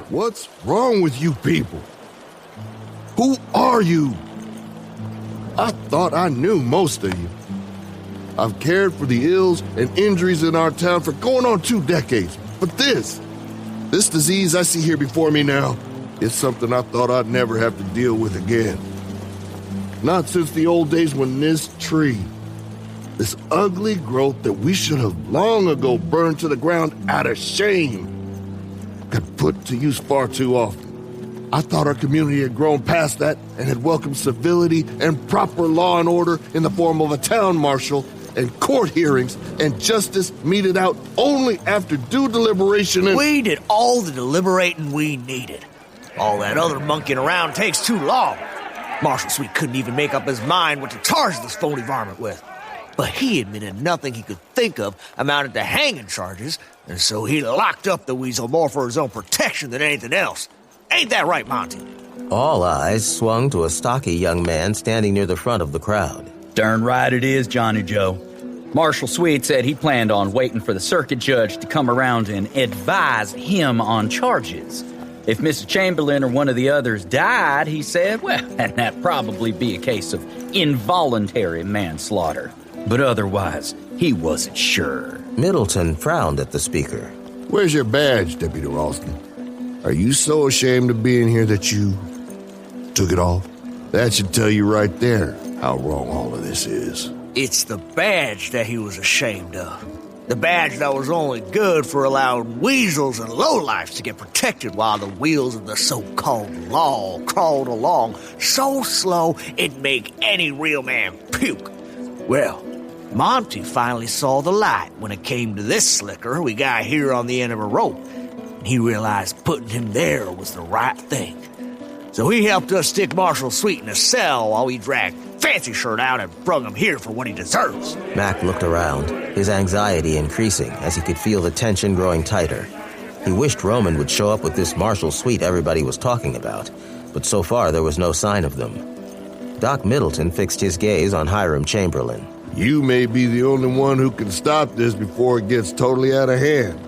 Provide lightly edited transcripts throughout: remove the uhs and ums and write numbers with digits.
What's wrong with you people? Who are you? I thought I knew most of you. I've cared for the ills and injuries in our town for going on 2 decades. But this disease I see here before me now, is something I thought I'd never have to deal with again. Not since the old days when this tree, this ugly growth that we should have long ago burned to the ground out of shame, got put to use far too often. I thought our community had grown past that and had welcomed civility and proper law and order in the form of a town marshal and court hearings and justice meted out only after due deliberation and— We did all the deliberating we needed. All that other monkeying around takes too long. Marshal Sweet couldn't even make up his mind what to charge this phony varmint with. But he admitted nothing he could think of amounted to hanging charges, and so he locked up the weasel more for his own protection than anything else. Ain't that right, Monty? All eyes swung to a stocky young man standing near the front of the crowd. Darn right it is, Johnny Joe. Marshal Sweet said he planned on waiting for the circuit judge to come around and advise him on charges. If Mr. Chamberlain or one of the others died, he said, well, that'd probably be a case of involuntary manslaughter. But otherwise, he wasn't sure. Middleton frowned at the speaker. Where's your badge, Deputy Ralston? Are you so ashamed of being here that you took it off? That should tell you right there how wrong all of this is. It's the badge that he was ashamed of. The badge that was only good for allowing weasels and lowlifes to get protected while the wheels of the so-called law crawled along so slow it'd make any real man puke. Well, Monty finally saw the light when it came to this slicker we got here on the end of a rope. And he realized putting him there was the right thing. So he helped us stick Marshal Sweet in a cell while we dragged Fancy Shirt out and brung him here for what he deserves. Mac looked around, his anxiety increasing as he could feel the tension growing tighter. He wished Roman would show up with this Marshal Sweet everybody was talking about, but so far there was no sign of them. Doc Middleton fixed his gaze on Hiram Chamberlain. You may be the only one who can stop this before it gets totally out of hand.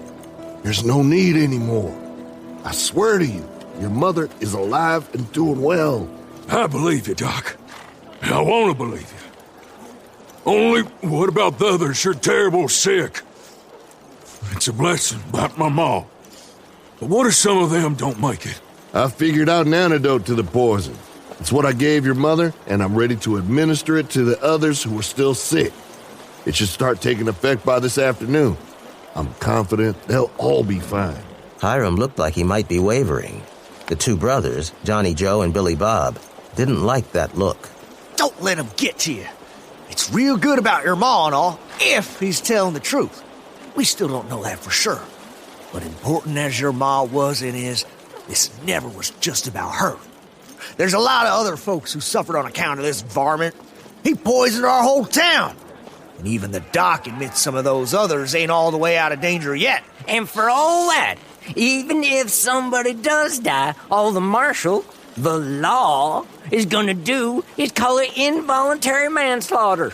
There's no need anymore. I swear to you, your mother is alive and doing well. I believe you, Doc. I want to believe you. Only, what about the others? You're terrible sick. It's a blessing about my mom. But what if some of them don't make it? I figured out an antidote to the poison. It's what I gave your mother, and I'm ready to administer it to the others who are still sick. It should start taking effect by this afternoon. I'm confident they'll all be fine. Hiram looked like he might be wavering. The two brothers, Johnny Joe and Billy Bob, didn't like that look. Don't let him get to you. It's real good about your ma and all, if he's telling the truth. We still don't know that for sure. But important as your ma was and is, this never was just about her. There's a lot of other folks who suffered on account of this varmint. He poisoned our whole town. And even the doc admits some of those others ain't all the way out of danger yet. And for all that, even if somebody does die, all the marshal, the law, is gonna do is call it involuntary manslaughter.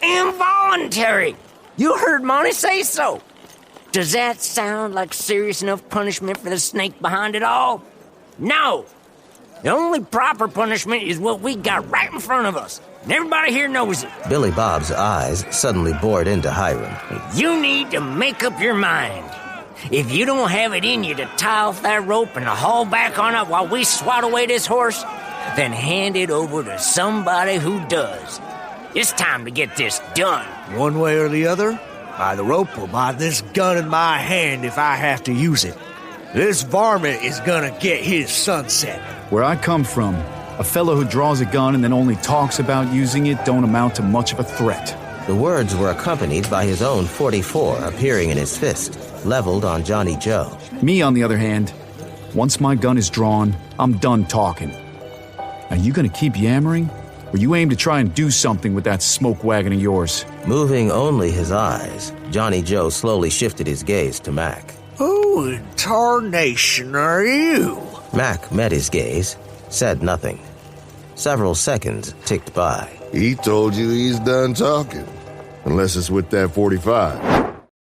Involuntary! You heard Monty say so. Does that sound like serious enough punishment for the snake behind it all? No! The only proper punishment is what we got right in front of us. And everybody here knows it. Billy Bob's eyes suddenly bored into Hiram. You need to make up your mind. If you don't have it in you to tie off that rope and to haul back on it while we swat away this horse, then hand it over to somebody who does. It's time to get this done. One way or the other, by the rope or by this gun in my hand if I have to use it. This varmint is gonna get his sunset. Where I come from, a fellow who draws a gun and then only talks about using it don't amount to much of a threat. The words were accompanied by his own .44 appearing in his fist, leveled on Johnny Joe. Me, on the other hand, once my gun is drawn, I'm done talking. Are you gonna keep yammering? Or you aim to try and do something with that smoke wagon of yours? Moving only his eyes, Johnny Joe slowly shifted his gaze to Mac. Who in tarnation are you? Mac met his gaze, said nothing. Several seconds ticked by. He told you he's done talking. Unless it's with that 45.